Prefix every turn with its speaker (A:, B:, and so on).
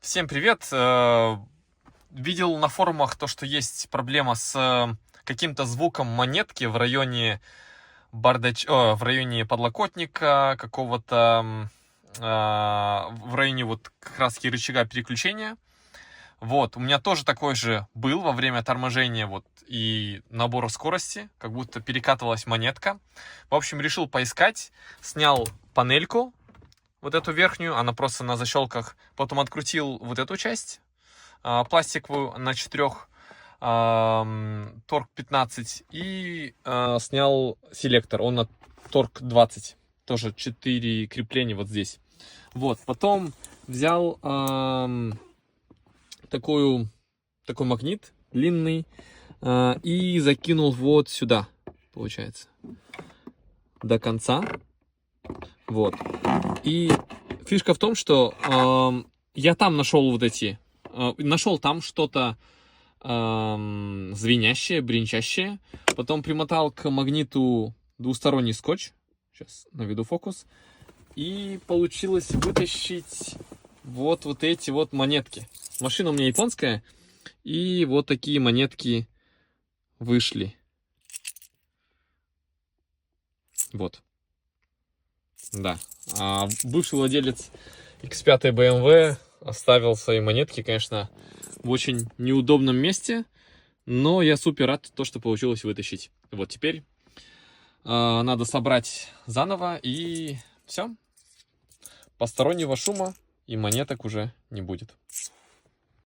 A: Всем привет! Видел на форумах то, что есть проблема с каким-то звуком монетки в районе в районе подлокотника какого-то, в районе вот как раз рычага переключения. Вот, у меня тоже такой же был во время торможения вот и набора скорости, как будто перекатывалась монетка. В общем, решил поискать, снял панельку, вот эту верхнюю, она просто на защелках. Потом открутил вот эту часть, пластиковую на 4, торг 15. И снял селектор, он на торг 20. Тоже 4 крепления вот здесь. Вот, потом взял такой магнит длинный и закинул вот сюда, получается, до конца. Вот. И фишка в том, что я там нашел вот эти, нашел там что-то звенящее, бренчащее. Потом примотал к магниту двусторонний скотч. Сейчас наведу фокус. И получилось вытащить вот эти вот монетки. Машина у меня японская. И вот такие монетки вышли. Вот. Да. Бывший владелец X5 BMW оставил свои монетки, конечно, в очень неудобном месте, но я супер рад, что получилось вытащить. Вот теперь надо собрать заново, и все. Постороннего шума и монеток уже не будет.